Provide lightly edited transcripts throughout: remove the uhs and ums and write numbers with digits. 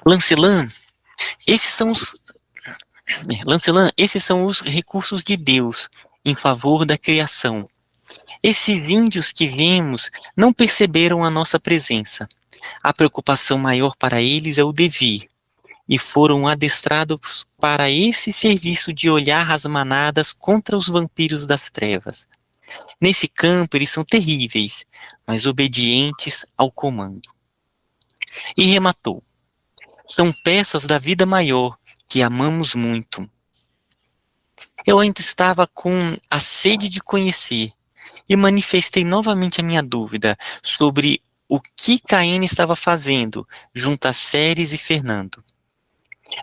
Lancelin, esses são os, Lancelin, esses são os recursos de Deus em favor da criação. Esses índios que vemos não perceberam a nossa presença. A preocupação maior para eles é o devir, e foram adestrados para esse serviço de olhar as manadas contra os vampiros das trevas. Nesse campo eles são terríveis, mas obedientes ao comando. E rematou: são peças da vida maior que amamos muito. Eu ainda estava com a sede de conhecer e manifestei novamente a minha dúvida sobre o que Caine estava fazendo junto a Ceres e Fernando.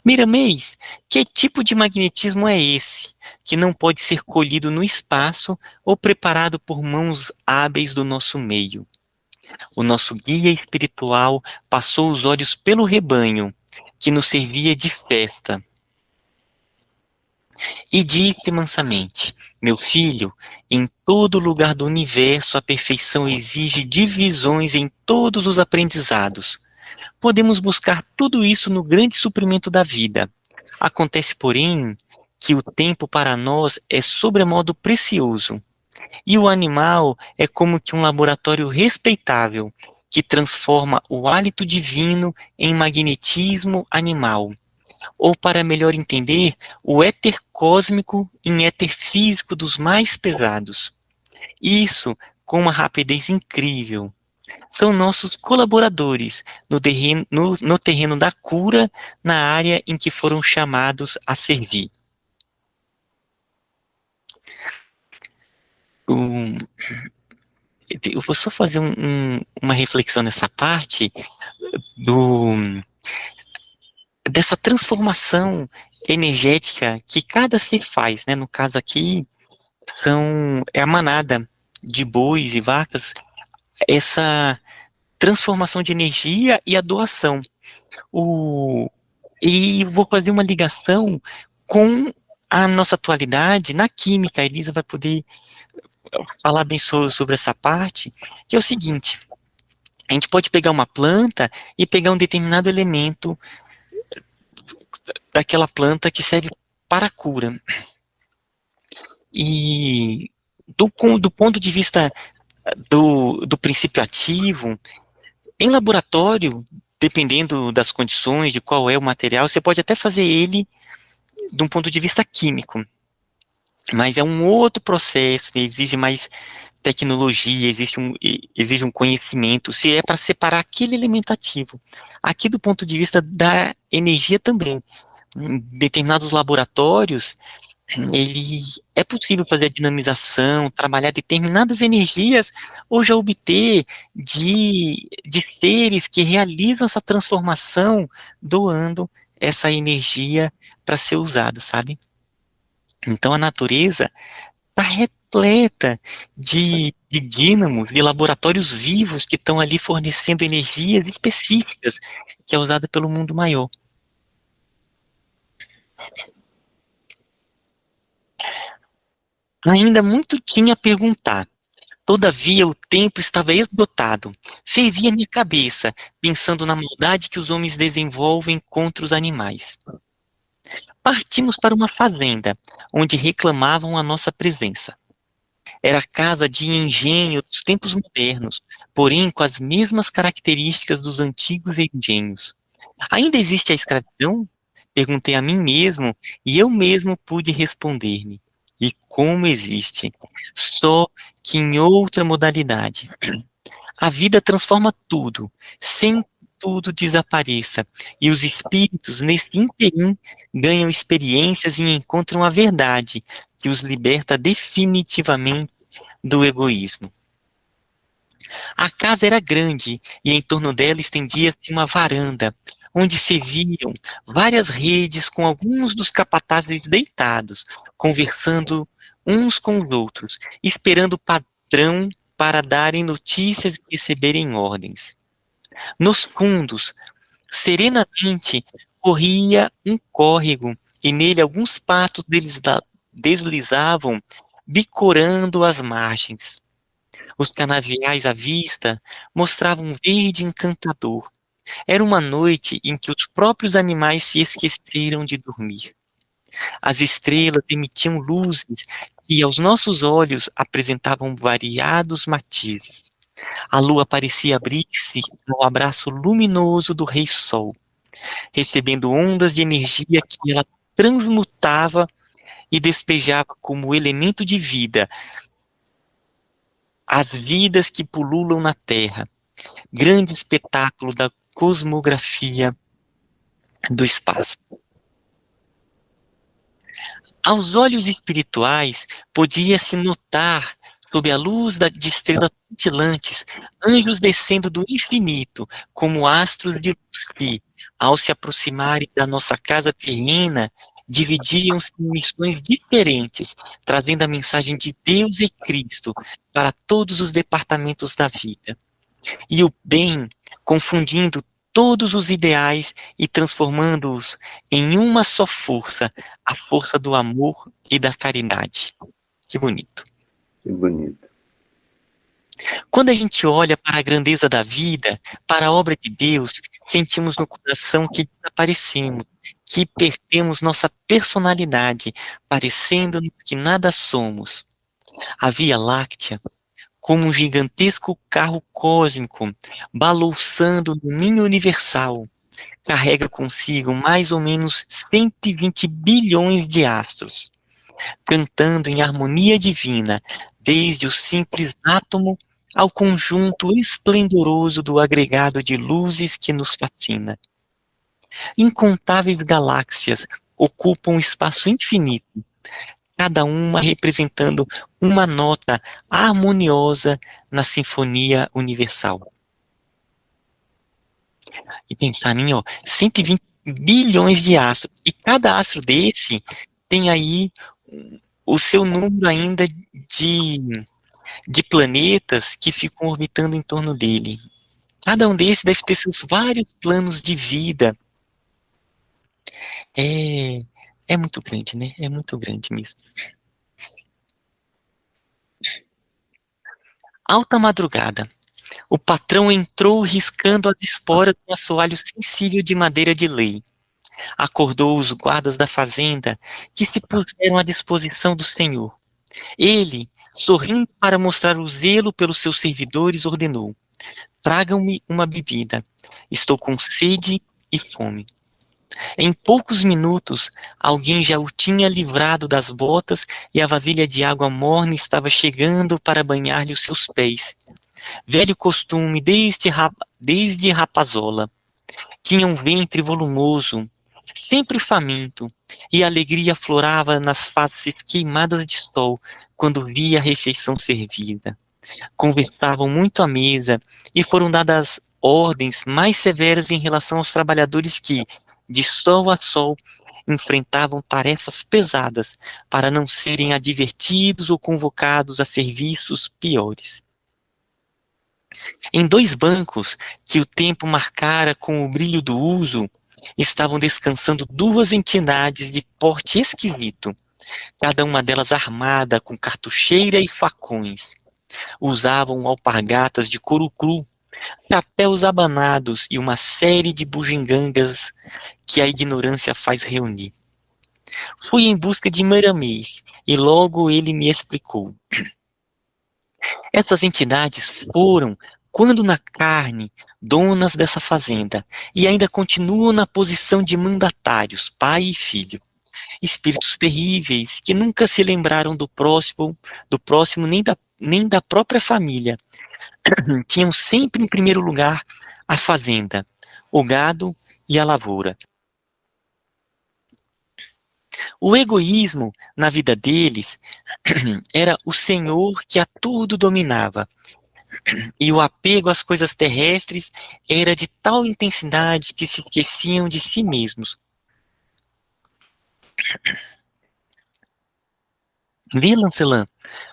Miramês, que tipo de magnetismo é esse, que não pode ser colhido no espaço ou preparado por mãos hábeis do nosso meio? O nosso guia espiritual passou os olhos pelo rebanho, que nos servia de festa, e disse mansamente: meu filho, em todo lugar do universo a perfeição exige divisões em todos os aprendizados. Podemos buscar tudo isso no grande suprimento da vida. Acontece, porém, que o tempo para nós é sobremodo precioso. E o animal é como que um laboratório respeitável, que transforma o hálito divino em magnetismo animal. Ou, para melhor entender, o éter cósmico em éter físico dos mais pesados. Isso com uma rapidez incrível. São nossos colaboradores no terreno da cura, na área em que foram chamados a servir. Um, eu vou só fazer uma reflexão nessa parte dessa transformação energética que cada ser faz, né? No caso aqui, é a manada de bois e vacas, essa transformação de energia e a doação. E vou fazer uma ligação com a nossa atualidade na química. A Elisa vai poder falar bem sobre essa parte, que é o seguinte: a gente pode pegar uma planta e pegar um determinado elemento daquela planta que serve para a cura. E do ponto de vista do princípio ativo, em laboratório, dependendo das condições, de qual é o material, você pode até fazer ele de um ponto de vista químico. Mas é um outro processo, exige mais tecnologia, exige um conhecimento, se é para separar aquele elemento ativo. Aqui, do ponto de vista da energia também, em determinados laboratórios, é possível fazer a dinamização, trabalhar determinadas energias, ou já obter de seres que realizam essa transformação, doando essa energia para ser usada, sabe? Então a natureza está repleta de dínamos, de laboratórios vivos que estão ali fornecendo energias específicas, que é usada pelo mundo maior. Ainda muito tinha a perguntar. Todavia o tempo estava esgotado. Fervia minha cabeça, pensando na maldade que os homens desenvolvem contra os animais. Partimos para uma fazenda, onde reclamavam a nossa presença. Era casa de engenho dos tempos modernos, porém com as mesmas características dos antigos engenhos. Ainda existe a escravidão? Perguntei a mim mesmo, e eu mesmo pude responder-me. E como existe, só que em outra modalidade. A vida transforma tudo, sem que tudo desapareça, e os espíritos, nesse ínterim, ganham experiências e encontram a verdade, que os liberta definitivamente do egoísmo. A casa era grande, e em torno dela estendia-se uma varanda, onde se viam várias redes com alguns dos capatazes deitados, conversando uns com os outros, esperando o patrão para darem notícias e receberem ordens. Nos fundos, serenamente, corria um córrego, e nele alguns patos deslizavam, bicorando as margens. Os canaviais à vista mostravam um verde encantador. Era uma noite em que os próprios animais se esqueceram de dormir. As estrelas emitiam luzes que aos nossos olhos apresentavam variados matizes. A lua parecia abrir-se ao abraço luminoso do Rei Sol, recebendo ondas de energia que ela transmutava e despejava como elemento de vida as vidas que pululam na Terra. Grande espetáculo da cosmografia do espaço. Aos olhos espirituais, podia-se notar, sob a luz de estrelas cintilantes, anjos descendo do infinito, como astros de luz que, ao se aproximarem da nossa casa terrena, dividiam-se em missões diferentes, trazendo a mensagem de Deus e Cristo para todos os departamentos da vida. E o bem, confundindo todos os ideais e transformando-os em uma só força, a força do amor e da caridade. Que bonito. Que bonito. Quando a gente olha para a grandeza da vida, para a obra de Deus, sentimos no coração que desaparecemos, que perdemos nossa personalidade, parecendo-nos que nada somos. A Via Láctea, como um gigantesco carro cósmico, balouçando no ninho universal, carrega consigo mais ou menos 120 bilhões de astros, cantando em harmonia divina, desde o simples átomo ao conjunto esplendoroso do agregado de luzes que nos fascina. Incontáveis galáxias ocupam o espaço infinito, cada uma representando uma nota harmoniosa na sinfonia universal. E pensar em, 120 bilhões de astros, e cada astro desse tem aí o seu número ainda de planetas que ficam orbitando em torno dele. Cada um desses deve ter seus vários planos de vida. É muito grande, né? É muito grande mesmo. Alta madrugada. O patrão entrou riscando as esporas do assoalho sensível de madeira de lei. Acordou os guardas da fazenda, que se puseram à disposição do senhor. Ele, sorrindo para mostrar o zelo pelos seus servidores, ordenou: tragam-me uma bebida. Estou com sede e fome. Em poucos minutos, alguém já o tinha livrado das botas e a vasilha de água morna estava chegando para banhar-lhe os seus pés. Velho costume desde rapazola. Tinha um ventre volumoso, sempre faminto, e a alegria florava nas faces queimadas de sol quando via a refeição servida. Conversavam muito à mesa e foram dadas ordens mais severas em relação aos trabalhadores que, de sol a sol, enfrentavam tarefas pesadas para não serem advertidos ou convocados a serviços piores. Em 2 bancos, que o tempo marcara com o brilho do uso, estavam descansando 2 entidades de porte esquisito, cada uma delas armada com cartucheira e facões. Usavam alpargatas de couro cru, chapéus abanados e uma série de bugigangas que a ignorância faz reunir. Fui em busca de Meramês, e logo ele me explicou. Essas entidades foram, quando na carne, donas dessa fazenda, e ainda continuam na posição de mandatários, pai e filho. Espíritos terríveis, que nunca se lembraram do próximo nem da própria família. Tinham sempre em primeiro lugar a fazenda, o gado e a lavoura. O egoísmo na vida deles era o senhor que a tudo dominava, e o apego às coisas terrestres era de tal intensidade que se esqueciam de si mesmos. Vê, Lancelã,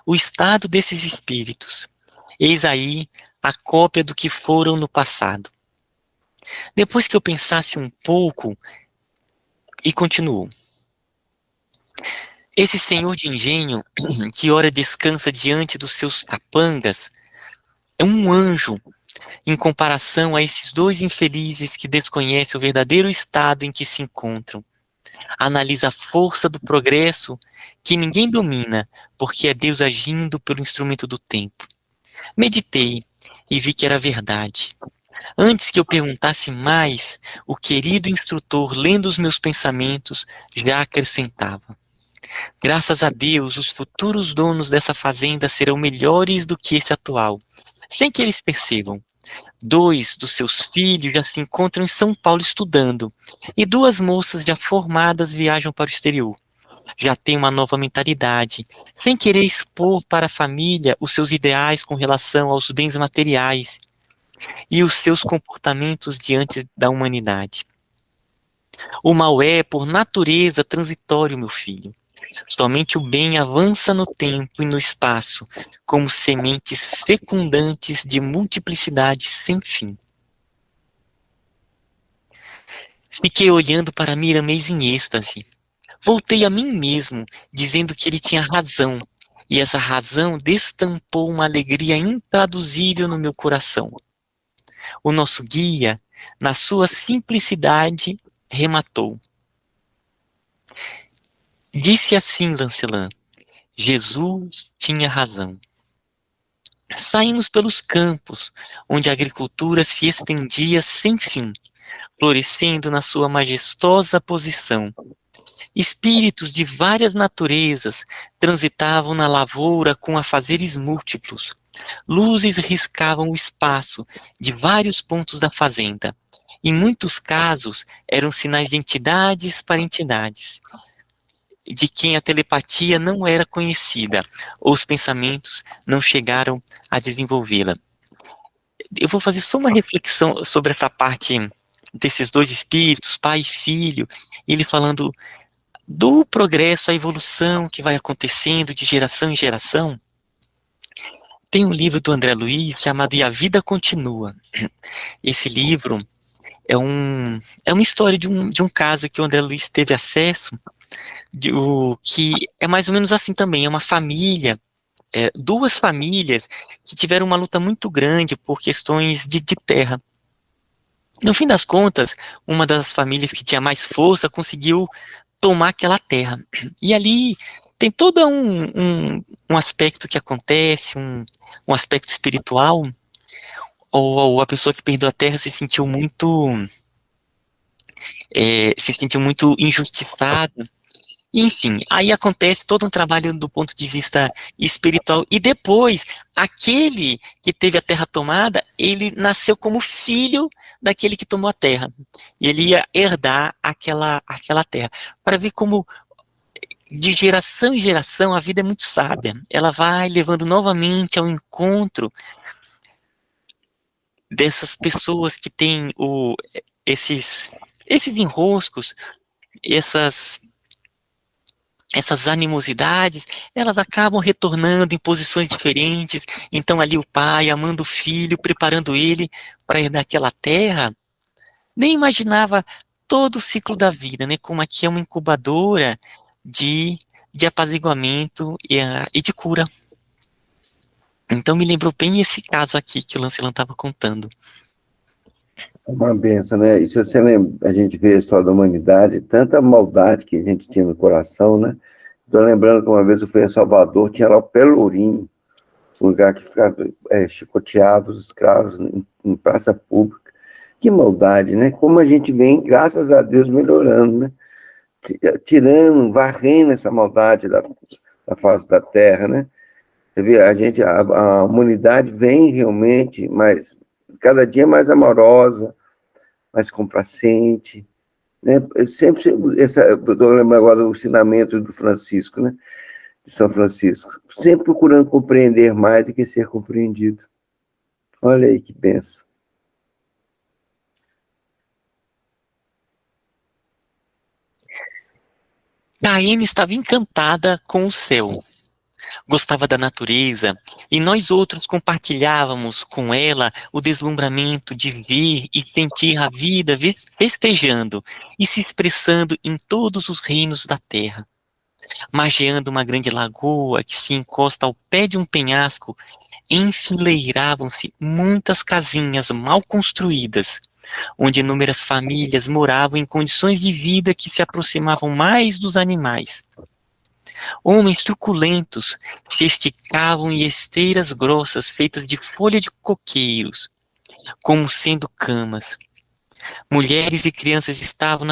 o estado desses espíritos. Eis aí a cópia do que foram no passado. Depois que eu pensasse um pouco, e continuou. Esse senhor de engenho, que ora descansa diante dos seus capangas, é um anjo em comparação a esses dois infelizes que desconhecem o verdadeiro estado em que se encontram. Analisa a força do progresso que ninguém domina, porque é Deus agindo pelo instrumento do tempo. Meditei e vi que era verdade. Antes que eu perguntasse mais, o querido instrutor, lendo os meus pensamentos, já acrescentava: graças a Deus, os futuros donos dessa fazenda serão melhores do que esse atual, sem que eles percebam. 2 dos seus filhos já se encontram em São Paulo estudando, e 2 moças já formadas viajam para o exterior. Já têm uma nova mentalidade, sem querer expor para a família os seus ideais com relação aos bens materiais e os seus comportamentos diante da humanidade. O mal é, por natureza, transitório, meu filho. Somente o bem avança no tempo e no espaço, como sementes fecundantes de multiplicidade sem fim. Fiquei olhando para Miramês em êxtase. Voltei a mim mesmo, dizendo que ele tinha razão, e essa razão destampou uma alegria intraduzível no meu coração. O nosso guia, na sua simplicidade, rematou. Disse assim Lancelin: Jesus tinha razão. Saímos pelos campos, onde a agricultura se estendia sem fim, florescendo na sua majestosa posição. Espíritos de várias naturezas transitavam na lavoura com afazeres múltiplos. Luzes riscavam o espaço de vários pontos da fazenda. Em muitos casos, eram sinais de entidades para entidades, de quem a telepatia não era conhecida, ou os pensamentos não chegaram a desenvolvê-la. Eu vou fazer só uma reflexão sobre essa parte desses dois espíritos, pai e filho, ele falando do progresso, a evolução que vai acontecendo de geração em geração. Tem um livro do André Luiz chamado E a Vida Continua. Esse livro é uma história de um caso que o André Luiz teve acesso, que é mais ou menos assim também, é uma família, duas famílias que tiveram uma luta muito grande por questões de terra. No fim das contas, uma das famílias que tinha mais força conseguiu tomar aquela terra. E ali tem todo um aspecto que acontece, um aspecto espiritual, ou a pessoa que perdeu a terra se sentiu muito injustiçada. Enfim, aí acontece todo um trabalho do ponto de vista espiritual, e depois, aquele que teve a terra tomada, ele nasceu como filho daquele que tomou a terra, e ele ia herdar aquela terra, para ver como de geração em geração a vida é muito sábia, ela vai levando novamente ao encontro dessas pessoas que têm esses enroscos, essas animosidades, elas acabam retornando em posições diferentes. Então ali o pai amando o filho, preparando ele para herdar aquela terra, nem imaginava todo o ciclo da vida, né? Como aqui é uma incubadora de, de apaziguamento e de cura. Então me lembrou bem esse caso aqui que o Lancelot estava contando. Uma benção, né? E se você lembra, a gente vê a história da humanidade, tanta maldade que a gente tinha no coração, né? Estou lembrando que uma vez eu fui a Salvador, tinha lá o Pelourinho, um lugar que ficava chicoteava os escravos em praça pública. Que maldade, né? Como a gente vem, graças a Deus, melhorando, né? Tirando, varrendo essa maldade da face da terra, né? Você vê, a humanidade vem realmente, mas cada dia mais amorosa, mais complacente, né? Eu estou lembrando agora do ensinamento do Francisco, né? De São Francisco, sempre procurando compreender mais do que ser compreendido. Olha aí que benção. Caine estava encantada com o céu, gostava da natureza, e nós outros compartilhávamos com ela o deslumbramento de ver e sentir a vida festejando e se expressando em todos os reinos da terra. margeando uma grande lagoa que se encosta ao pé de um penhasco, enfileiravam-se muitas casinhas mal construídas, onde inúmeras famílias moravam em condições de vida que se aproximavam mais dos animais. Homens truculentos se esticavam em esteiras grossas feitas de folha de coqueiros, como sendo camas. Mulheres e crianças estavam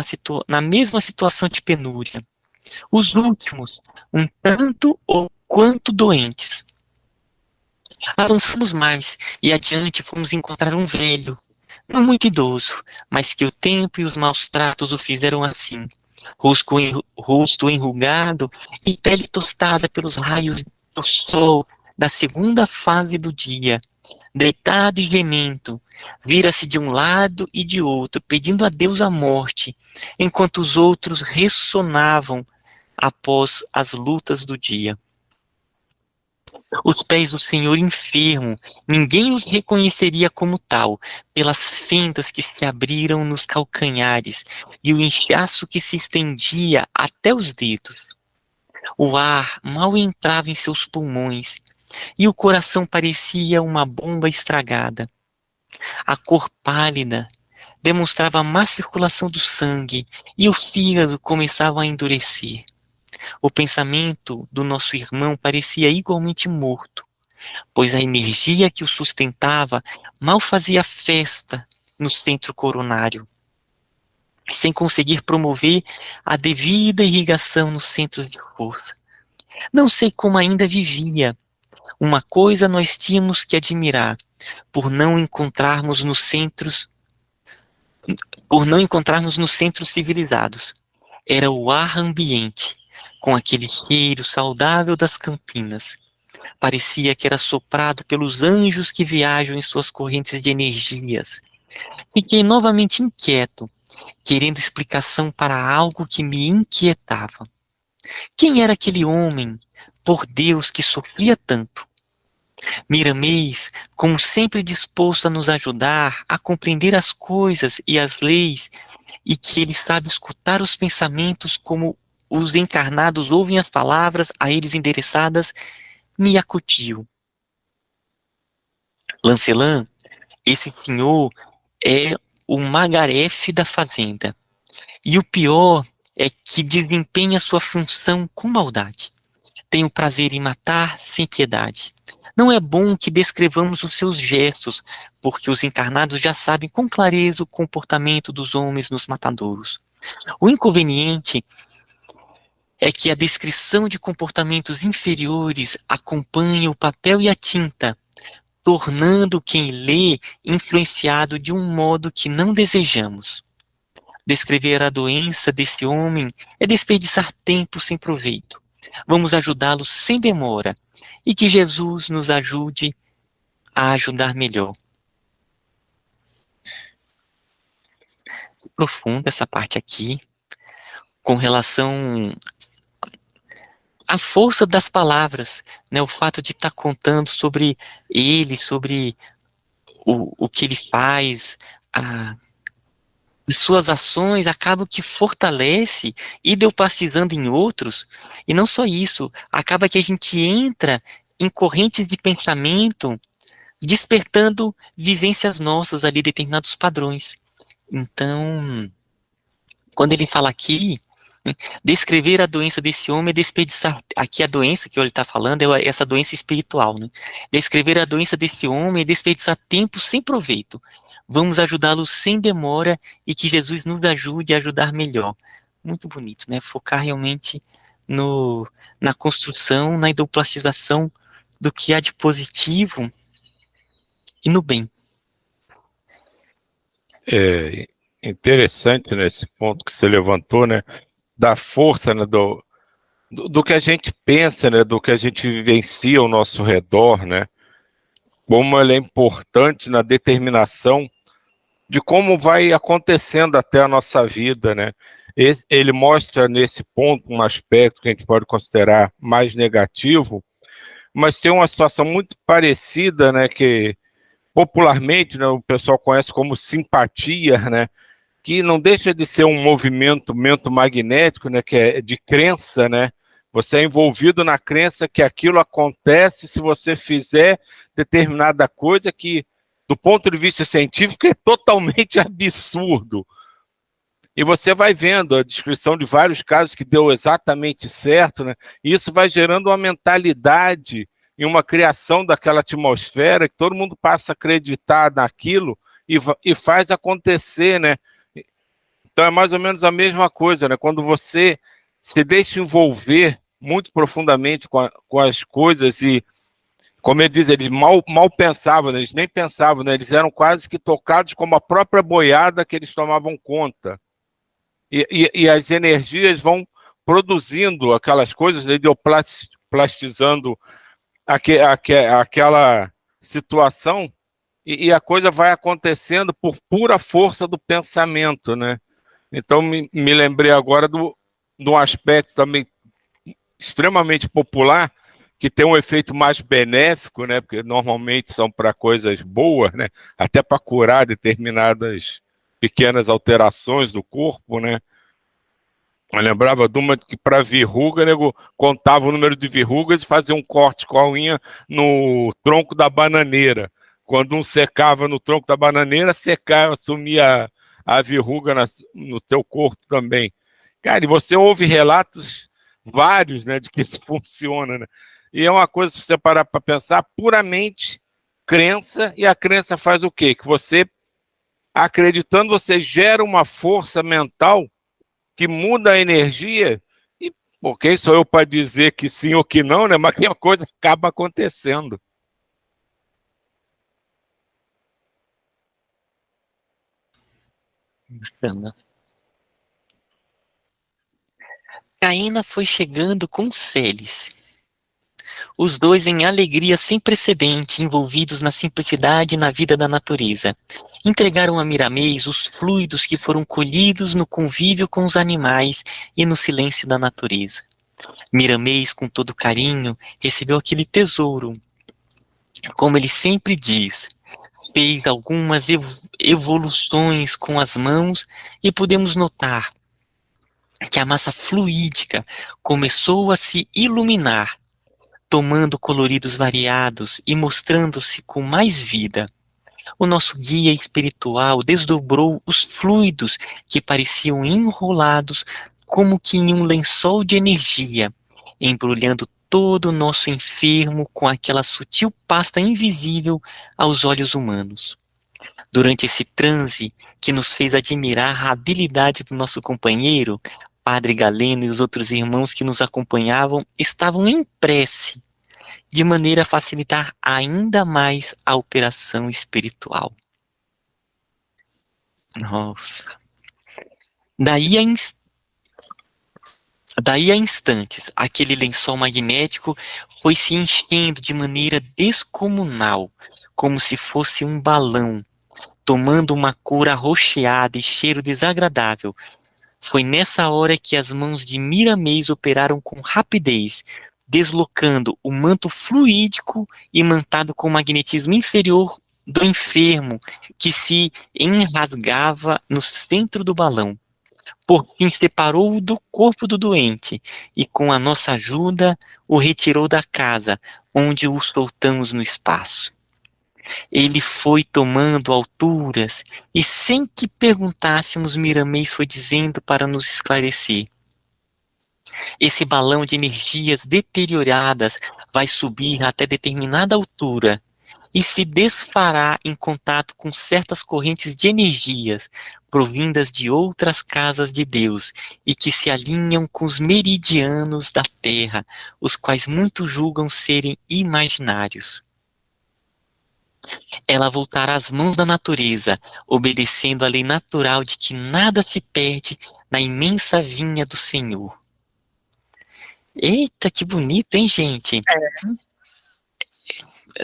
na mesma situação de penúria. Os últimos, um tanto ou quanto doentes. Avançamos mais e adiante fomos encontrar um velho, não muito idoso, mas que o tempo e os maus tratos o fizeram assim. Rosto enrugado e pele tostada pelos raios do sol da segunda fase do dia, deitado e gemendo, vira-se de um lado e de outro, pedindo a Deus a morte, enquanto os outros ressonavam após as lutas do dia. Os pés do Senhor enfermo, ninguém os reconheceria como tal, pelas fendas que se abriram nos calcanhares e o inchaço que se estendia até os dedos. O ar mal entrava em seus pulmões e o coração parecia uma bomba estragada. A cor pálida demonstrava a má circulação do sangue e o fígado começava a endurecer. O pensamento do nosso irmão parecia igualmente morto, pois a energia que o sustentava mal fazia festa no centro coronário, sem conseguir promover a devida irrigação nos centros de força. Não sei como ainda vivia. Uma coisa nós tínhamos que admirar, por não encontrarmos nos centros civilizados. Era o ar ambiente, com aquele cheiro saudável das campinas. Parecia que era soprado pelos anjos que viajam em suas correntes de energias. Fiquei novamente inquieto, querendo explicação para algo que me inquietava. Quem era aquele homem, por Deus, que sofria tanto? Miramês, como sempre disposto a nos ajudar a compreender as coisas e as leis, e que ele sabe escutar os pensamentos como os encarnados ouvem as palavras a eles endereçadas, me acutiu. Lancelã, esse senhor é o magarefe da fazenda. E o pior é que desempenha sua função com maldade. Tem o prazer em matar sem piedade. Não é bom que descrevamos os seus gestos, porque os encarnados já sabem com clareza o comportamento dos homens nos matadouros. O inconveniente é que a descrição de comportamentos inferiores acompanha o papel e a tinta, tornando quem lê influenciado de um modo que não desejamos. Descrever a doença desse homem é desperdiçar tempo sem proveito. Vamos ajudá-lo sem demora, e que Jesus nos ajude a ajudar melhor. Profunda essa parte aqui, com relação à força das palavras, né? O fato de estar contando sobre ele, sobre o que ele faz, suas ações acabam que fortalece ideopacizando em outros, e não só isso, acaba que a gente entra em correntes de pensamento, despertando vivências nossas ali, determinados padrões. Então, quando ele fala aqui, né, descrever a doença desse homem é desperdiçar, aqui a doença que ele está falando é essa doença espiritual, né? Descrever a doença desse homem é desperdiçar tempo sem proveito. Vamos ajudá-lo sem demora e que Jesus nos ajude a ajudar melhor. Muito bonito, né? Focar realmente na construção, na ideoplastização do que há de positivo e no bem. É interessante nesse ponto que você levantou, né? Da força, né, do que a gente pensa, né? Do que a gente vivencia ao nosso redor, né? Como ela é importante na determinação de como vai acontecendo até a nossa vida, né? Ele mostra nesse ponto um aspecto que a gente pode considerar mais negativo, mas tem uma situação muito parecida, né? Que popularmente, né, o pessoal conhece como simpatia, né? Que não deixa de ser um movimento magnético, né? Que é de crença, né? Você é envolvido na crença que aquilo acontece se você fizer determinada coisa que, do ponto de vista científico, é totalmente absurdo. E você vai vendo a descrição de vários casos que deu exatamente certo, né? E isso vai gerando uma mentalidade e uma criação daquela atmosfera que todo mundo passa a acreditar naquilo e faz acontecer, né? Então é mais ou menos a mesma coisa, né? Quando você se deixa envolver muito profundamente com as coisas e, como ele diz, eles mal pensavam, né? Eles nem pensavam, né? Eles eram quase que tocados como a própria boiada que eles tomavam conta. E as energias vão produzindo aquelas coisas, plastizando aquela situação, e a coisa vai acontecendo por pura força do pensamento, né? Então, me lembrei agora de um aspecto também extremamente popular, que tem um efeito mais benéfico, né? Porque normalmente são para coisas boas, né? Até para curar determinadas pequenas alterações do corpo, né? Eu lembrava de uma que para verruga, nego, contava o número de verrugas e fazia um corte com a unha no tronco da bananeira. Quando um secava no tronco da bananeira, secava, sumia a verruga no teu corpo também. Cara, e você ouve relatos vários, né, de que isso funciona, né? E é uma coisa, se você parar para pensar, puramente crença, e a crença faz o quê? Que você, acreditando, você gera uma força mental que muda a energia, e pô, quem sou eu para dizer que sim ou que não, né? Mas que a coisa acaba acontecendo. Caína foi chegando com Celes. Os dois em alegria sem precedente, envolvidos na simplicidade e na vida da natureza. Entregaram a Miramês os fluidos que foram colhidos no convívio com os animais e no silêncio da natureza. Miramês, com todo carinho, recebeu aquele tesouro. Como ele sempre diz, fez algumas evoluções com as mãos e podemos notar que a massa fluídica começou a se iluminar, tomando coloridos variados e mostrando-se com mais vida. O nosso guia espiritual desdobrou os fluidos que pareciam enrolados como que em um lençol de energia, embrulhando todo o nosso enfermo com aquela sutil pasta invisível aos olhos humanos. Durante esse transe que nos fez admirar a habilidade do nosso companheiro, Padre Galeno e os outros irmãos que nos acompanhavam estavam em prece, de maneira a facilitar ainda mais a operação espiritual. Nossa. Daí a instantes, aquele lençol magnético foi se enchendo de maneira descomunal, como se fosse um balão, tomando uma cor arroxeada e cheiro desagradável. Foi nessa hora que as mãos de Miramês operaram com rapidez, deslocando o manto fluídico imantado com o magnetismo inferior do enfermo, que se enrasgava no centro do balão. Por fim, separou-o do corpo do doente e, com a nossa ajuda, o retirou da casa, onde o soltamos no espaço. Ele foi tomando alturas e, sem que perguntássemos, Miramês foi dizendo para nos esclarecer: esse balão de energias deterioradas vai subir até determinada altura e se desfará em contato com certas correntes de energias provindas de outras casas de Deus e que se alinham com os meridianos da Terra, os quais muitos julgam serem imaginários. Ela voltará às mãos da natureza, obedecendo à lei natural de que nada se perde na imensa vinha do Senhor. Eita, que bonito, hein, gente?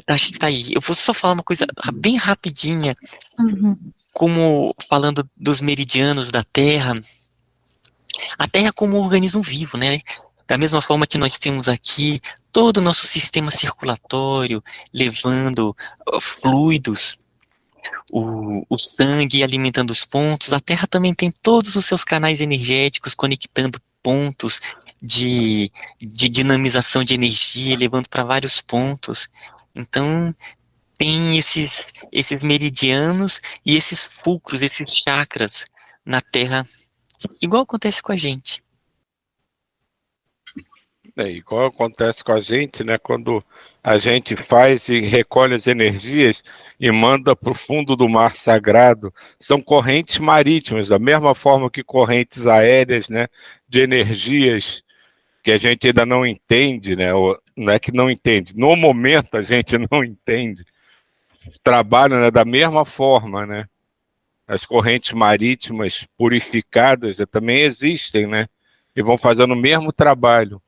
Acho que tá aí. Eu vou só falar uma coisa bem rapidinha, como falando dos meridianos da Terra. A Terra é como um organismo vivo, né? Da mesma forma que nós temos aqui todo o nosso sistema circulatório levando fluidos, o sangue alimentando os pontos, a Terra também tem todos os seus canais energéticos conectando pontos de dinamização de energia, levando para vários pontos. Então, tem esses meridianos e esses fulcros, esses chakras na Terra, igual acontece com a gente. Igual acontece com a gente, né? Quando a gente faz e recolhe as energias e manda para o fundo do mar sagrado, são correntes marítimas, da mesma forma que correntes aéreas, né? De energias que a gente ainda não entende, né? Ou, não é que não entende, no momento a gente não entende. Trabalham, né, da mesma forma, né? As correntes marítimas purificadas, né, também existem, né? E vão fazendo o mesmo trabalho.